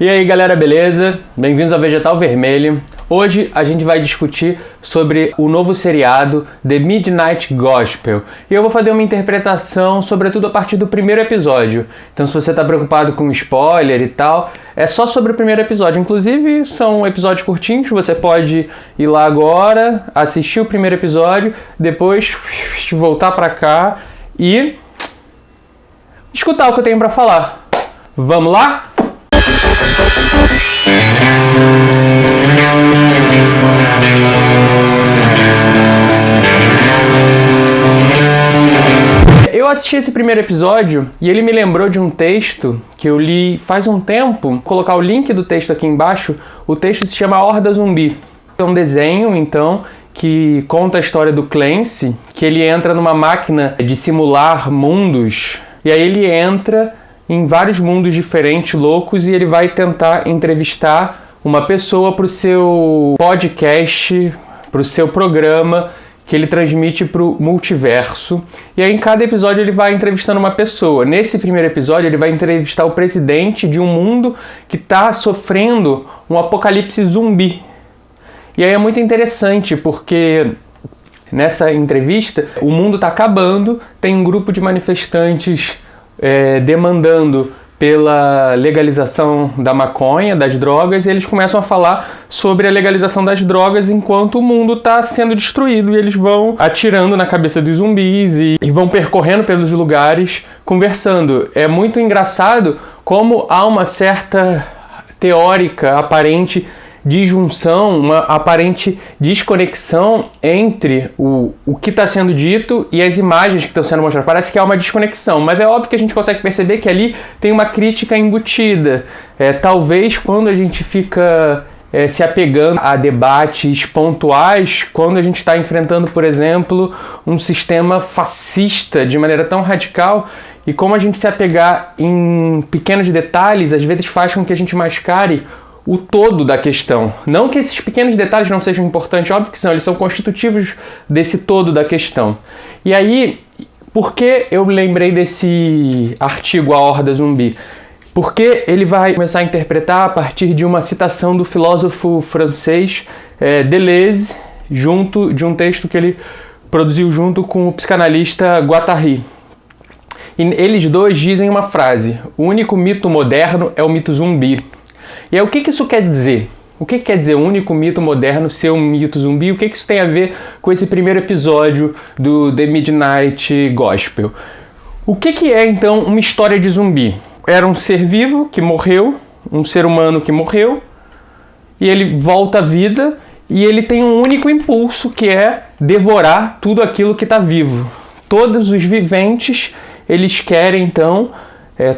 E aí galera, beleza? Bem-vindos ao Vegetal Vermelho. Hoje a gente vai discutir sobre o novo seriado The Midnight Gospel. E eu vou fazer uma interpretação, sobretudo a partir do primeiro episódio. Então se você está preocupado com spoiler e tal, é só sobre o primeiro episódio. Inclusive são episódios curtinhos, você pode ir lá agora, assistir o primeiro episódio, depois voltar para cá e escutar o que eu tenho para falar. Vamos lá? Eu assisti esse primeiro episódio e ele me lembrou de um texto que eu li faz um tempo. Vou colocar o link do texto aqui embaixo. O texto se chama Horda Zumbi. É um desenho, então, que conta a história do Clancy, que ele entra numa máquina de simular mundos, e aí ele entra em vários mundos diferentes, loucos, e ele vai tentar entrevistar uma pessoa para o seu podcast, para o seu programa que ele transmite para o multiverso. E aí em cada episódio ele vai entrevistando uma pessoa. Nesse primeiro episódio ele vai entrevistar o presidente de um mundo que está sofrendo um apocalipse zumbi. E aí é muito interessante porque nessa entrevista o mundo está acabando, tem um grupo de manifestantes demandando pela legalização da maconha, das drogas, e eles começam a falar sobre a legalização das drogas enquanto o mundo está sendo destruído, e eles vão atirando na cabeça dos zumbis e vão percorrendo pelos lugares conversando. É muito engraçado como há uma certa teórica aparente disjunção, uma aparente desconexão entre o que está sendo dito e as imagens que estão sendo mostradas. Parece que há uma desconexão, mas é óbvio que a gente consegue perceber que ali tem uma crítica embutida. Talvez quando a gente fica se apegando a debates pontuais, quando a gente está enfrentando, por exemplo, um sistema fascista de maneira tão radical, e como a gente se apegar em pequenos detalhes, às vezes faz com que a gente mascare o todo da questão. Não que esses pequenos detalhes não sejam importantes, óbvio que são, eles são constitutivos desse todo da questão. E aí, por que eu lembrei desse artigo, A Horda Zumbi? Porque ele vai começar a interpretar a partir de uma citação do filósofo francês Deleuze, junto de um texto que ele produziu junto com o psicanalista Guattari. E eles dois dizem uma frase: o único mito moderno é o mito zumbi. E aí, o que isso quer dizer? O que quer dizer o único mito moderno ser um mito zumbi? O que isso tem a ver com esse primeiro episódio do The Midnight Gospel? O que é, então, uma história de zumbi? Era um ser vivo que morreu, um ser humano que morreu, e ele volta à vida, e ele tem um único impulso, que é devorar tudo aquilo que está vivo. Todos os viventes, eles querem, então,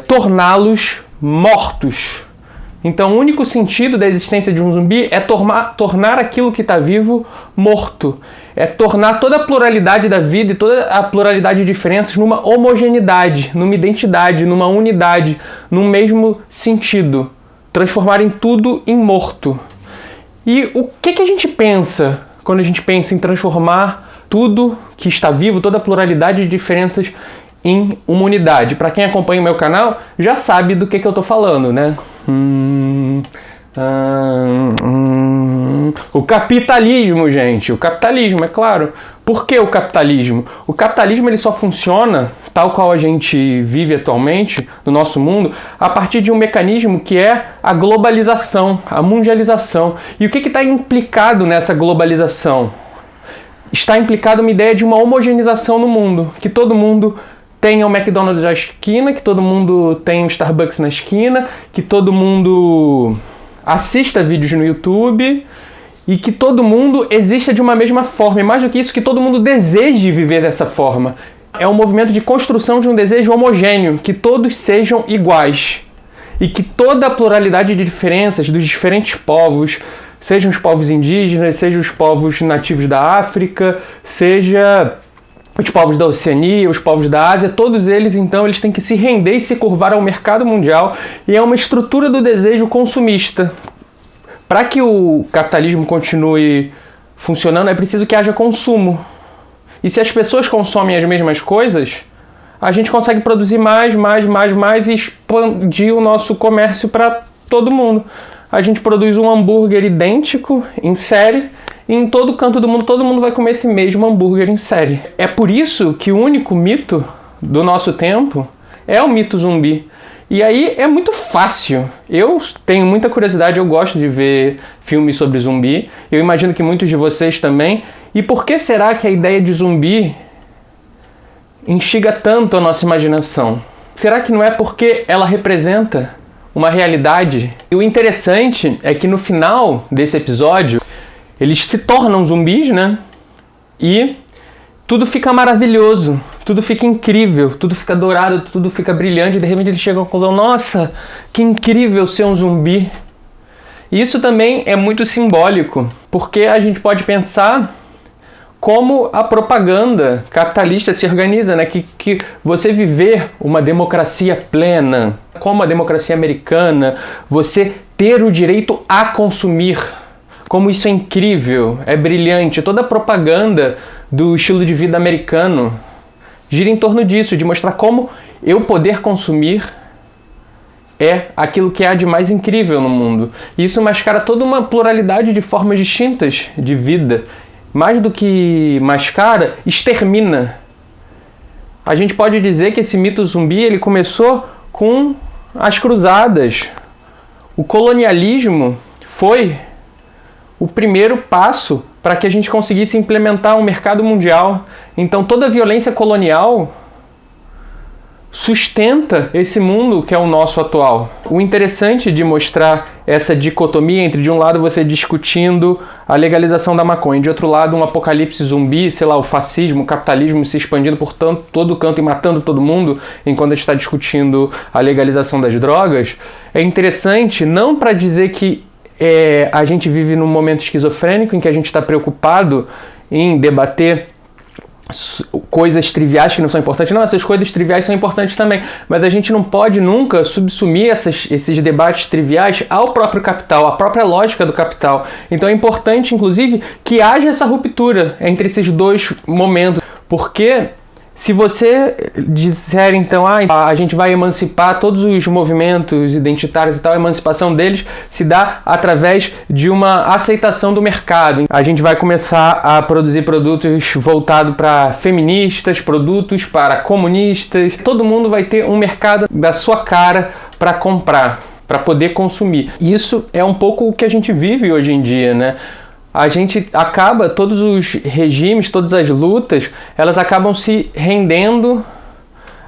torná-los mortos. Então o único sentido da existência de um zumbi é tornar aquilo que está vivo morto. É tornar toda a pluralidade da vida e toda a pluralidade de diferenças numa homogeneidade, numa identidade, numa unidade, num mesmo sentido. Transformarem tudo em morto. E o que a gente pensa quando a gente pensa em transformar tudo que está vivo, toda a pluralidade de diferenças em uma unidade? Para quem acompanha o meu canal já sabe do que eu estou falando, né? O capitalismo, gente. O capitalismo, é claro. Por que o capitalismo? O capitalismo ele só funciona, tal qual a gente vive atualmente no nosso mundo, a partir de um mecanismo que é a globalização, a mundialização. E o que está implicado nessa globalização? Está implicado uma ideia de uma homogeneização no mundo, que todo mundo tenha um McDonald's na esquina, que todo mundo tenha um Starbucks na esquina, que todo mundo assista vídeos no YouTube e que todo mundo exista de uma mesma forma. E mais do que isso, que todo mundo deseje viver dessa forma. É um movimento de construção de um desejo homogêneo, que todos sejam iguais. E que toda a pluralidade de diferenças dos diferentes povos, sejam os povos indígenas, sejam os povos nativos da África, seja os povos da Oceania, os povos da Ásia, todos eles, então, eles têm que se render e se curvar ao mercado mundial, e é uma estrutura do desejo consumista. Para que o capitalismo continue funcionando, é preciso que haja consumo. E se as pessoas consomem as mesmas coisas, a gente consegue produzir mais e expandir o nosso comércio para Todo mundo. A gente produz um hambúrguer idêntico em série e em todo canto do mundo todo mundo vai comer esse mesmo hambúrguer em série. É por isso que o único mito do nosso tempo é o mito zumbi. E aí é muito fácil. Eu tenho muita curiosidade, eu gosto de ver filmes sobre zumbi. Eu imagino que muitos de vocês também. E por que será que a ideia de zumbi instiga tanto a nossa imaginação? Será que não é porque ela representa uma realidade? E o interessante é que no final desse episódio, eles se tornam zumbis, né? E tudo fica maravilhoso, tudo fica incrível, tudo fica dourado, tudo fica brilhante. E de repente eles chegam à conclusão, nossa, que incrível ser um zumbi. E isso também é muito simbólico, porque a gente pode pensar como a propaganda capitalista se organiza, né? Que você viver uma democracia plena, como a democracia americana, você ter o direito a consumir, como isso é incrível, é brilhante. Toda a propaganda do estilo de vida americano gira em torno disso, de mostrar como eu poder consumir é aquilo que há de mais incrível no mundo. E isso mascara toda uma pluralidade de formas distintas de vida. Mais do que mascara, extermina. A gente pode dizer que esse mito zumbi ele começou com as cruzadas. O colonialismo foi o primeiro passo para que a gente conseguisse implementar um mercado mundial. Então toda a violência colonial sustenta esse mundo que é o nosso atual. O interessante de mostrar essa dicotomia entre, de um lado, você discutindo a legalização da maconha, de outro lado, um apocalipse zumbi, sei lá, o fascismo, o capitalismo se expandindo por todo canto e matando todo mundo, enquanto a gente está discutindo a legalização das drogas, é interessante não para dizer que a gente vive num momento esquizofrênico em que a gente está preocupado em debater coisas triviais que não são importantes. Não, essas coisas triviais são importantes também, mas a gente não pode nunca subsumir esses debates triviais ao próprio capital, à própria lógica do capital. Então é importante, inclusive, que haja essa ruptura entre esses dois momentos, porque se você disser, então, a gente vai emancipar todos os movimentos identitários e tal, a emancipação deles se dá através de uma aceitação do mercado. A gente vai começar a produzir produtos voltados para feministas, produtos para comunistas. Todo mundo vai ter um mercado da sua cara para comprar, para poder consumir. Isso é um pouco o que a gente vive hoje em dia, né? A gente acaba, todos os regimes, todas as lutas, elas acabam se rendendo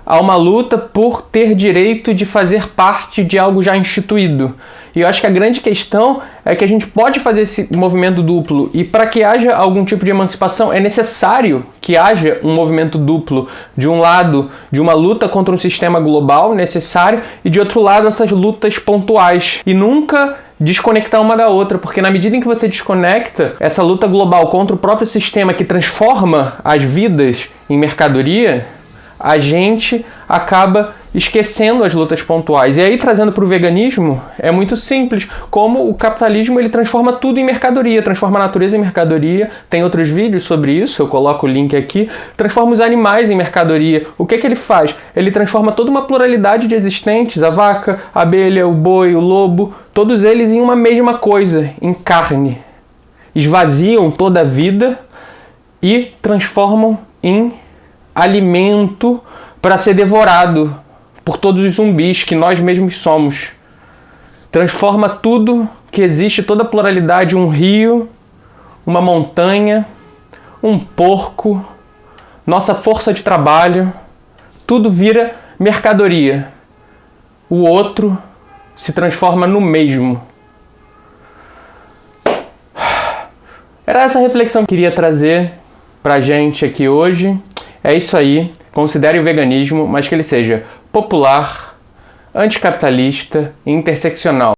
a uma luta por ter direito de fazer parte de algo já instituído. E eu acho que a grande questão é que a gente pode fazer esse movimento duplo, e para que haja algum tipo de emancipação é necessário que haja um movimento duplo. De um lado, de uma luta contra um sistema global necessário, e de outro lado, essas lutas pontuais. E nunca desconectar uma da outra, porque na medida em que você desconecta essa luta global contra o próprio sistema que transforma as vidas em mercadoria, a gente acaba esquecendo as lutas pontuais. E aí, trazendo para o veganismo, é muito simples. Como o capitalismo ele transforma tudo em mercadoria, transforma a natureza em mercadoria. Tem outros vídeos sobre isso, eu coloco o link aqui. Transforma os animais em mercadoria. O que ele faz? Ele transforma toda uma pluralidade de existentes, a vaca, a abelha, o boi, o lobo, todos eles em uma mesma coisa, em carne. Esvaziam toda a vida e transformam em alimento para ser devorado por todos os zumbis que nós mesmos somos. Transforma tudo que existe, toda a pluralidade, um rio, uma montanha, um porco, nossa força de trabalho, tudo vira mercadoria. O outro se transforma no mesmo. Era essa reflexão que eu queria trazer pra gente aqui hoje. É isso aí. Considere o veganismo, mas que ele seja popular, anticapitalista e interseccional.